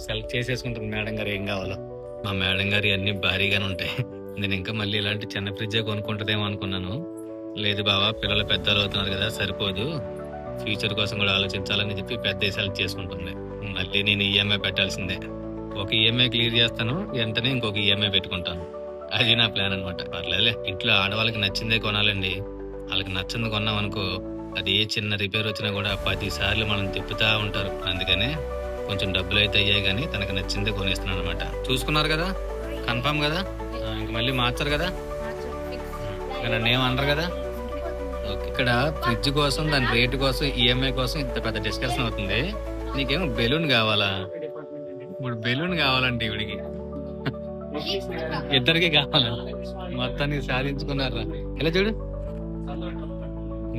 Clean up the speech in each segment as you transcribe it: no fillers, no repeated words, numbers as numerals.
Select చేసేసుకుంటుంది madam గారు ఏం కావాలో. మా మేడం గారి అన్ని భారీగానే ఉంటాయి. నేను ఇంకా మళ్ళీ ఇలాంటి చిన్న ఫ్రిడ్జే కొనుక్కుంటదేమో అనుకున్నాను. లేదు బావా, పిల్లలు పెద్దలు అవుతున్నారు కదా, సరిపోదు, ఫ్యూచర్ కోసం కూడా ఆలోచించాలని చెప్పి పెద్ద సెలెక్ట్ చేసుకుంటుంది. మళ్ళీ నేను ఈఎంఐ పెట్టాల్సిందే. ఒక ఈఎంఐ క్లియర్ చేస్తాను, వెంటనే ఇంకొక ఈఎంఐ పెట్టుకుంటాను. అది నా ప్లాన్ అనమాట. పర్లేదులే, ఇంట్లో ఆడవాళ్ళకి నచ్చిందే కొనాలండి. వాళ్ళకి నచ్చింది కొన్నాం అనుకో, అది ఏ చిన్న రిపేర్ వచ్చినా కూడా 10 సార్లు మనం తిప్పుతా ఉంటారు. అందుకనే కొంచెం డబ్బులు అయితే అయ్యాయి, కానీ తనకు నచ్చిందే కొనేస్తున్నాను అనమాట. చూసుకున్నారు కదా, కన్ఫామ్ కదా, ఇంక మళ్ళీ మార్చరు కదా, నన్ను ఏమనరు కదా. ఓకే. ఇక్కడ ఫ్రిడ్జ్ కోసం, దాని రేటు కోసం, ఈఎంఐ కోసం ఇంత పెద్ద డిస్కషన్ అవుతుంది. నీకేమో బెలూన్ కావాలా? ఇప్పుడు బెలూన్ కావాలంటే ఇవిడికి ఇద్దరికి కావాలా? మొత్తానికి సాధించుకున్నారా? ఇలా చూడు,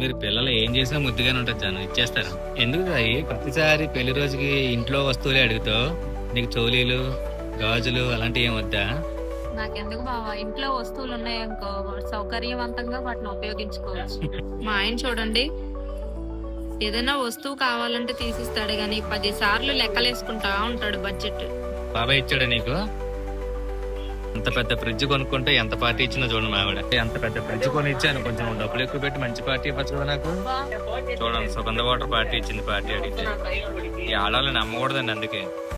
మీరు పిల్లలు ఏం చేసినా ముద్దుగానే ఉంటుంది జాను, ఇచ్చేస్తారా? ఎందుకు అయ్యి ప్రతిసారి పెళ్లి రోజుకి ఇంట్లో వస్తువులే అడుగుతావు? నీకు చోలీలు, గాజులు అలాంటివి ఏం వద్దా? నాకెందుకు బావా, ఇంట్లో వస్తువులు ఉన్నాయనుకో సౌకర్యవంతంగా వాటిని ఉపయోగించుకోవచ్చు. మా ఆయన చూడండి, ఏదైనా వస్తువు కావాలంటే తీసిస్తాడు గాని 10 సార్లు లెక్కలేసుకుంటా ఉంటాడు బడ్జెట్. బాబాయ్ ఇచ్చాడా నీకు? అంత పెద్ద ఫ్రిడ్జ్ కొనుక్కుంటే ఎంత పార్టీ ఇచ్చినా చూడండి మా ఆవిడ. అంత పెద్ద ఫ్రిడ్జ్ కొని ఇచ్చాను, కొంచెం డబ్బులు ఎక్కువ పెట్టి మంచి పార్టీ ఇవ్వచ్చు కదా నాకు. చూడండి, సుగంధ వాటర్ పార్టీ ఇచ్చింది. పార్టీ అడిగితే ఈ ఆడవాళ్ళని నమ్మకూడదండి, అందుకే.